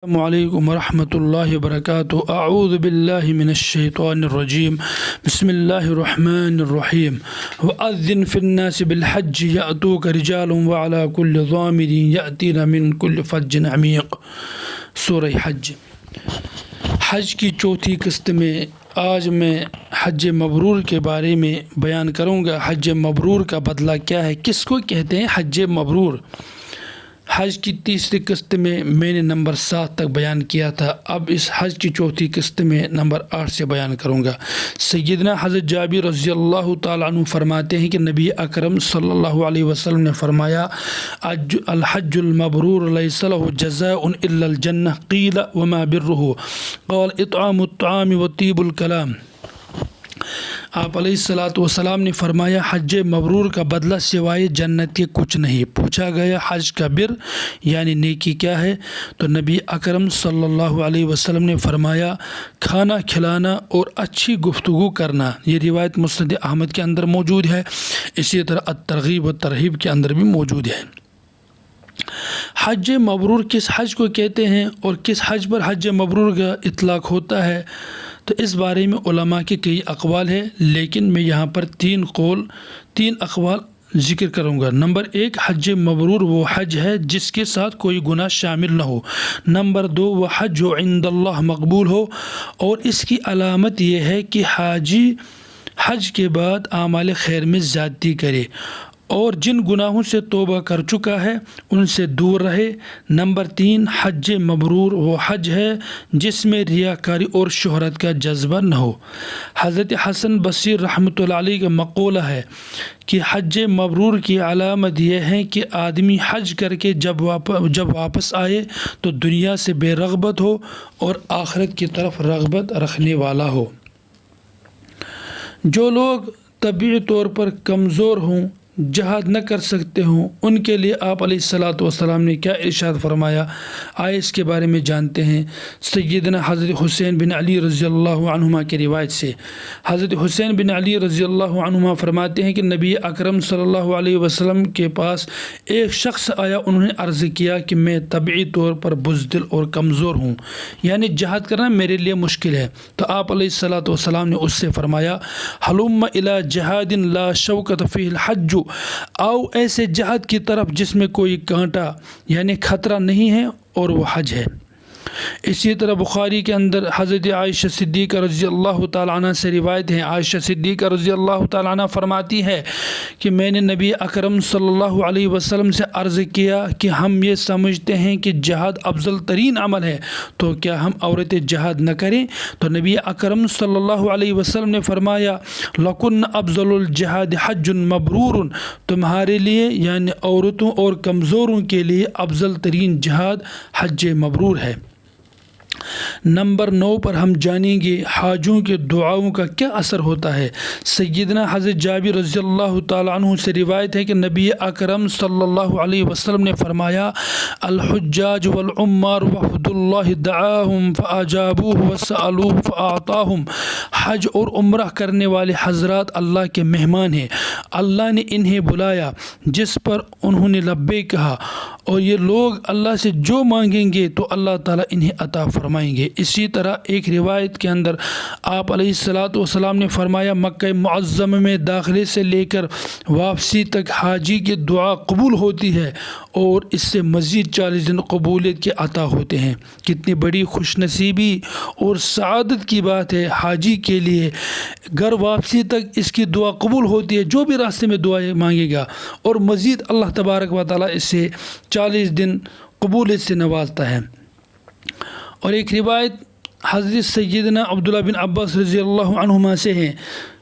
السلام علیکم ورحمۃ اللہ وبرکاتہ۔ اعوذ باللہ من الشیطان الرجیم، بسم اللہ الرحمن الرحیم۔ وأذن فی الناس بالحج یأتوک رجال وعلی کل ضامر یأتین من کل فج عمیق۔ سورہ حج۔ حج کی چوتھی قسط میں آج میں حج مبرور کے بارے میں بیان کروں گا۔ حج مبرور کا بدلہ کیا ہے، کس کو کہتے ہیں حج مبرور؟ حج کی تیسری قسط میں نے نمبر 7 تک بیان کیا تھا، اب اس حج کی چوتھی قسط میں نمبر 8 سے بیان کروں گا۔ سیدنا حضرت جابر رضی اللہ تعالیٰ عنہ فرماتے ہیں کہ نبی اکرم صلی اللہ علیہ وسلم نے فرمایا، الحج المبرور لیس له جزاء الا الجنہ، قیل وما برہ، قال اطعام الطعام وطیب الکلام۔ آپ علیہ السلام نے فرمایا حج مبرور کا بدلہ سوائے جنت کے کچھ نہیں۔ پوچھا گیا حج کا بر یعنی نیکی کیا ہے، تو نبی اکرم صلی اللہ علیہ وسلم نے فرمایا کھانا کھلانا اور اچھی گفتگو کرنا۔ یہ روایت مسند احمد کے اندر موجود ہے، اسی طرح الترغیب و ترہیب کے اندر بھی موجود ہے۔ حج مبرور کس حج کو کہتے ہیں اور کس حج پر حج مبرور کا اطلاق ہوتا ہے، تو اس بارے میں علماء کے کئی اقوال ہیں، لیکن میں یہاں پر تین اقوال ذکر کروں گا۔ نمبر 1، حج مبرور وہ حج ہے جس کے ساتھ کوئی گناہ شامل نہ ہو۔ نمبر 2، وہ حج جو عند اللہ مقبول ہو، اور اس کی علامت یہ ہے کہ حاجی حج کے بعد اعمال خیر میں زیادتی کرے اور جن گناہوں سے توبہ کر چکا ہے ان سے دور رہے۔ نمبر 3، حج مبرور وہ حج ہے جس میں ریاکاری اور شہرت کا جذبہ نہ ہو۔ حضرت حسن بصری رحمۃ اللہ علیہ کا مقولہ ہے کہ حج مبرور کی علامت یہ ہے کہ آدمی حج کر کے جب واپس آئے تو دنیا سے بے رغبت ہو اور آخرت کی طرف رغبت رکھنے والا ہو۔ جو لوگ طبعی طور پر کمزور ہوں، جہاد نہ کر سکتے ہوں، ان کے لیے آپ علیہ السلام نے کیا ارشاد فرمایا، آئے اس کے بارے میں جانتے ہیں۔ سیدنا حضرت حسین بن علی رضی اللہ عنہما کی روایت سے حضرت حسین بن علی رضی اللہ عنہما فرماتے ہیں کہ نبی اکرم صلی اللہ علیہ وسلم کے پاس ایک شخص آیا، انہوں نے عرض کیا کہ میں طبعی طور پر بزدل اور کمزور ہوں، یعنی جہاد کرنا میرے لیے مشکل ہے۔ تو آپ علیہ السلام نے اس سے فرمایا ہلم الی جہاد لا شوکۃ فیہ الحج، آؤ ایسے جہاد کی طرف جس میں کوئی کانٹا یعنی خطرہ نہیں ہے اور وہ حج ہے۔ اسی طرح بخاری کے اندر حضرت عائشہ صدیقہ رضی اللہ تعالیٰ عنہ سے روایت ہے، عائشہ صدیقہ رضی اللہ تعالیٰ عنہ فرماتی ہے کہ میں نے نبی اکرم صلی اللہ علیہ وسلم سے عرض کیا کہ ہم یہ سمجھتے ہیں کہ جہاد افضل ترین عمل ہے، تو کیا ہم عورتیں جہاد نہ کریں؟ تو نبی اکرم صلی اللہ علیہ وسلم نے فرمایا لَكُنَّ أَفْضَلُ الْجِهَادِ حَجٌّ مَبْرُورٌ، تمہارے لیے یعنی عورتوں اور کمزوروں کے لیے افضل ترین جہاد حج مبرور ہے۔ نمبر 9 پر ہم جانیں گے حاجوں کے دعاؤں کا کیا اثر ہوتا ہے۔ سیدنا حضرت جابر رضی اللہ تعالیٰ عنہ سے روایت ہے کہ نبی اکرم صلی اللہ علیہ وسلم نے فرمایا الحجاج والعمار وفد اللہ دعاہم فاجابوہ وسألوہ فاعطاہم، حج اور عمرہ کرنے والے حضرات اللہ کے مہمان ہیں، اللہ نے انہیں بلایا جس پر انہوں نے لبیک کہا، اور یہ لوگ اللہ سے جو مانگیں گے تو اللہ تعالیٰ انہیں عطا فرمائیں گے۔ اسی طرح ایک روایت کے اندر آپ علیہ السلام نے فرمایا مکہ معظمہ میں داخلے سے لے کر واپسی تک حاجی کی دعا قبول ہوتی ہے اور اس سے مزید 40 دن قبولیت کے عطا ہوتے ہیں۔ کتنی بڑی خوش نصیبی اور سعادت کی بات ہے حاجی کے لیے، گھر واپسی تک اس کی دعا قبول ہوتی ہے، جو بھی راستے میں دعائیں مانگے گا، اور مزید اللہ تبارک و تعالیٰ اس سے 40 دن قبولیت سے نوازتا ہے۔ اور ایک روایت حضرت سیدنا عبداللہ بن عباس رضی اللہ عنہما سے ہے۔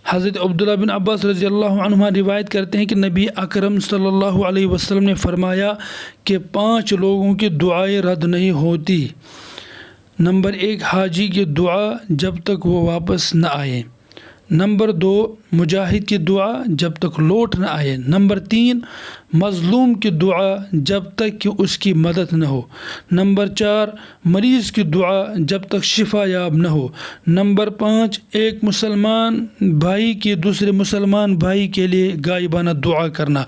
حضرت عبداللہ بن عباس رضی اللہ عنہما روایت کرتے ہیں کہ نبی اکرم صلی اللہ علیہ وسلم نے فرمایا کہ 5 لوگوں کی دعائیں رد نہیں ہوتی۔ نمبر 1، حاجی کی دعا جب تک وہ واپس نہ آئے۔ نمبر 2، مجاہد کی دعا جب تک لوٹ نہ آئے. نمبر 3 مظلوم کی دعا جب تک کہ اس کی مدد نہ ہو. نمبر 4 مریض کی دعا جب تک شفا یاب نہ ہو. نمبر 5 ایک مسلمان بھائی کی دوسرے مسلمان بھائی کے لیے غائبانہ دعا کرنا.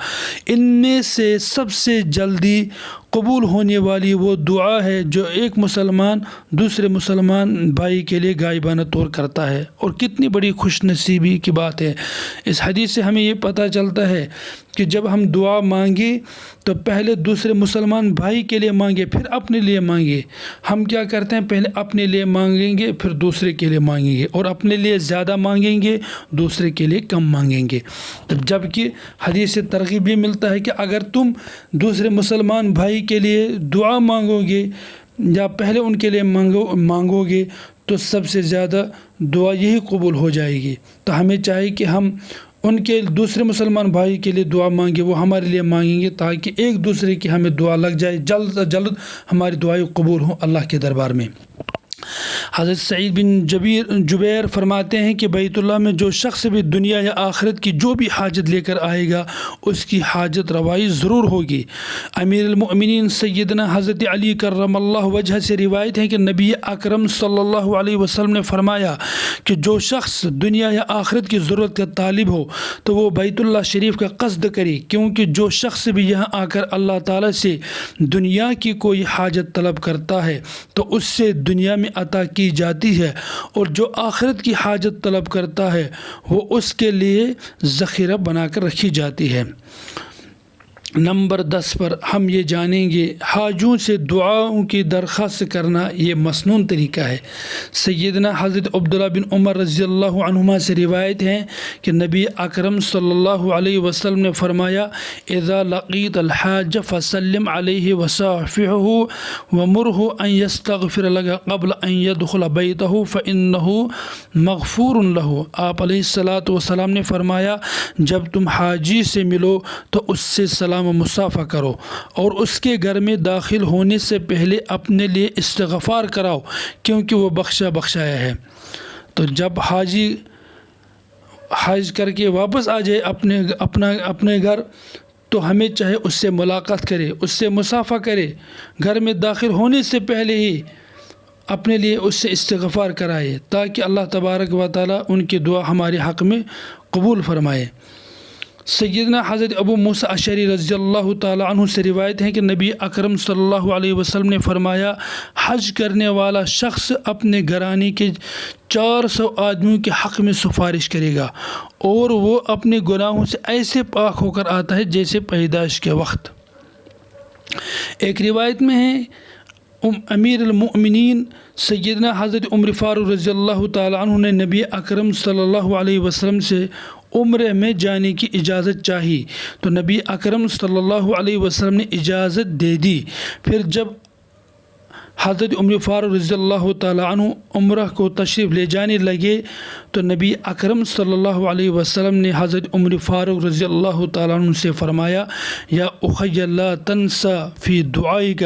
ان میں سے سب سے جلدی قبول ہونے والی وہ دعا ہے جو ایک مسلمان دوسرے مسلمان بھائی کے لیے غائبانہ طور کرتا ہے. اور کتنی بڑی خوش نصیبی کی بات ہے. اس حدیث سے ہمیں یہ پتہ چلتا ہے کہ جب ہم دعا مانگے تو پہلے دوسرے مسلمان بھائی کے لیے مانگے پھر اپنے لیے مانگے. ہم کیا کرتے ہیں؟ پہلے اپنے لیے مانگیں گے پھر دوسرے کے لیے مانگیں گے، اور اپنے لیے زیادہ مانگیں گے دوسرے کے لیے کم مانگیں گے. جبکہ حدیث سے ترغیب یہ ملتا ہے کہ اگر تم دوسرے مسلمان بھائی کے لیے دعا مانگو گے یا پہلے ان کے لیے مانگو گے تو سب سے زیادہ دعا یہی قبول ہو جائے گی. تو ہمیں چاہیے کہ ہم ان کے دوسرے مسلمان بھائی کے لیے دعا مانگے، وہ ہمارے لیے مانگیں گے تاکہ ایک دوسرے کی ہمیں دعا لگ جائے، جلد سے جلد ہماری دعائیں قبول ہوں اللہ کے دربار میں. حضرت سعید بن جبیر فرماتے ہیں کہ بیت اللہ میں جو شخص بھی دنیا یا آخرت کی جو بھی حاجت لے کر آئے گا اس کی حاجت روائی ضرور ہوگی. امیر المؤمنین سیدنا حضرت علی کرم اللہ وجہ سے روایت ہے کہ نبی اکرم صلی اللہ علیہ وسلم نے فرمایا کہ جو شخص دنیا یا آخرت کی ضرورت کا طالب ہو تو وہ بیت اللہ شریف کا قصد کرے، کیونکہ جو شخص بھی یہاں آ کر اللہ تعالیٰ سے دنیا کی کوئی حاجت طلب کرتا ہے تو اس سے دنیا میں عطا کی جاتی ہے، اور جو آخرت کی حاجت طلب کرتا ہے وہ اس کے لیے ذخیرہ بنا کر رکھی جاتی ہے. نمبر 10 پر ہم یہ جانیں گے حاجوں سے دعاؤں کی درخواست کرنا یہ مسنون طریقہ ہے. سیدنا حضرت عبداللہ بن عمر رضی اللہ عنہما سے روایت ہے کہ نبی اکرم صلی اللہ علیہ وسلم نے فرمایا اذا لقیت الحاج فسلم علیہ وصافحہ ومرہ ان یستغفر لك قبل ان يدخل بیتہ فانہ مغفور لہ. آپ علیہ الصلاۃ والسلام نے فرمایا جب تم حاجی سے ملو تو اس سے سلام و مصافحہ کرو اور اس کے گھر میں داخل ہونے سے پہلے اپنے لیے استغفار کراؤ کیونکہ وہ بخشایا ہے. تو جب حاجی حج کر کے واپس آ جائے اپنے گھر تو ہمیں چاہے اس سے ملاقات کرے، اس سے مصافحہ کرے، گھر میں داخل ہونے سے پہلے ہی اپنے لیے اس سے استغفار کرائے تاکہ اللہ تبارک و تعالیٰ ان کی دعا ہمارے حق میں قبول فرمائے. سیدنا حضرت ابو موسیٰ اشعری رضی اللہ تعالیٰ عنہ سے روایت ہے کہ نبی اکرم صلی اللہ علیہ وسلم نے فرمایا حج کرنے والا شخص اپنے گھرانے کے 400 آدمیوں کے حق میں سفارش کرے گا اور وہ اپنے گناہوں سے ایسے پاک ہو کر آتا ہے جیسے پیدائش کے وقت. ایک روایت میں ہے امیر المؤمنین سیدنا حضرت عمر فاروق رضی اللہ تعالیٰ عنہ نے نبی اکرم صلی اللہ علیہ وسلم سے عمرے میں جانے کی اجازت چاہی تو نبی اکرم صلی اللہ علیہ وسلم نے اجازت دے دی. پھر جب حضرت عمر فاروق رضی اللہ تعالیٰ عنہ عمرہ کو تشریف لے جانے لگے تو نبی اکرم صلی اللہ علیہ وسلم نے حضرت عمر فاروق رضی اللہ تعالیٰ عنہ سے فرمایا یا اخی لا تنسا فی دعائک،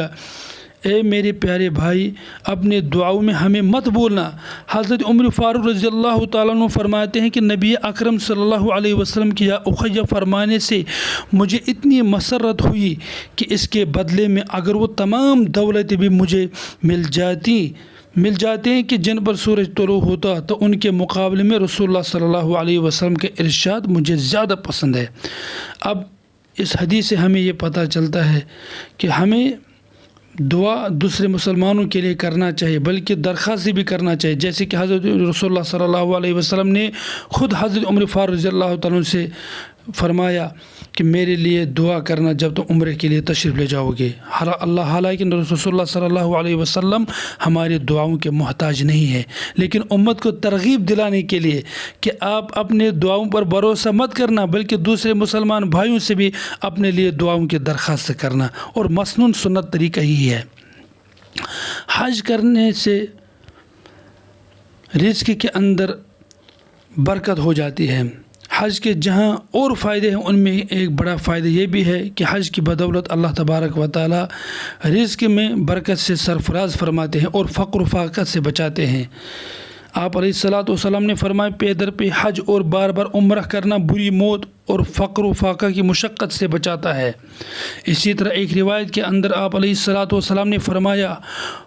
اے میرے پیارے بھائی اپنے دعاؤں میں ہمیں مت بولنا. حضرت عمر فاروق رضی اللہ تعالیٰ عنہ فرماتے ہیں کہ نبی اکرم صلی اللہ علیہ وسلم کی یا اخی فرمانے سے مجھے اتنی مسرت ہوئی کہ اس کے بدلے میں اگر وہ تمام دولت بھی مجھے مل جاتے ہیں کہ جن پر سورج طلوع ہوتا تو ان کے مقابلے میں رسول اللہ صلی اللہ علیہ وسلم کے ارشاد مجھے زیادہ پسند ہے. اب اس حدیث سے ہمیں یہ پتہ چلتا ہے کہ ہمیں دعا دوسرے مسلمانوں کے لیے کرنا چاہیے بلکہ درخواست بھی کرنا چاہیے، جیسے کہ حضرت رسول اللہ صلی اللہ علیہ وسلم نے خود حضرت عمر فاروق رضی اللہ تعالیٰ سے فرمایا کہ میرے لیے دعا کرنا جب تم عمرے کے لیے تشریف لے جاؤ گے. حالانکہ رسول اللہ صلی اللہ علیہ وسلم ہماری دعاؤں کے محتاج نہیں ہے، لیکن امت کو ترغیب دلانے کے لیے کہ آپ اپنے دعاؤں پر بھروسہ مت کرنا بلکہ دوسرے مسلمان بھائیوں سے بھی اپنے لیے دعاؤں کی درخواست کرنا، اور مسنون سنت طریقہ ہی ہے. حج کرنے سے رزق کے اندر برکت ہو جاتی ہے. حج کے جہاں اور فائدے ہیں ان میں ایک بڑا فائدہ یہ بھی ہے کہ حج کی بدولت اللہ تبارک و تعالی رزق میں برکت سے سرفراز فرماتے ہیں اور فقر و فاقہ سے بچاتے ہیں. آپ علیہ الصلوۃ والسلام نے فرمایا پیدر پہ حج اور بار بار عمرہ کرنا بری موت اور فقر و فاقہ کی مشقت سے بچاتا ہے۔ اسی طرح ایک روایت کے اندر آپ علیہ الصلوۃ والسلام نے فرمایا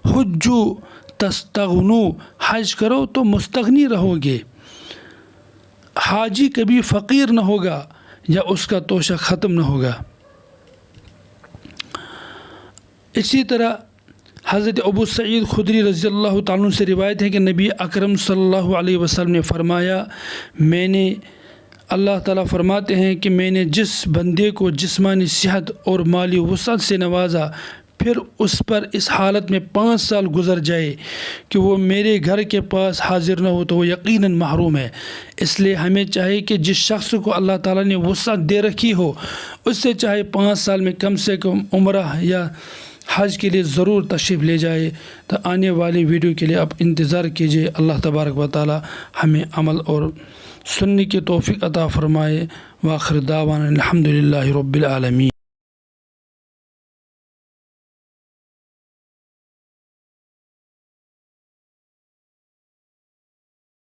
حجو تستغنو، حج کرو تو مستغنی رہو گے، حاجی کبھی فقیر نہ ہوگا یا اس کا توشہ ختم نہ ہوگا۔ اسی طرح حضرت ابو سعید خدری رضی اللہ تعالیٰ عنہ سے روایت ہے کہ نبی اکرم صلی اللہ علیہ وسلم نے فرمایا اللہ تعالیٰ فرماتے ہیں کہ میں نے جس بندے کو جسمانی صحت اور مالی وسعت سے نوازا پھر اس پر اس حالت میں 5 سال گزر جائے کہ وہ میرے گھر کے پاس حاضر نہ ہو تو وہ یقیناً محروم ہے۔ اس لیے ہمیں چاہیے کہ جس شخص کو اللہ تعالیٰ نے وسعت دے رکھی ہو اس سے چاہے 5 سال میں کم سے کم عمرہ یا حج کے لیے ضرور تشریف لے جائے۔ تو آنے والی ویڈیو کے لیے آپ انتظار کیجیے۔ اللہ تبارک و تعالی ہمیں عمل اور سننے کی توفیق عطا فرمائے۔ وآخر دعوانا الحمدللہ رب العالمین۔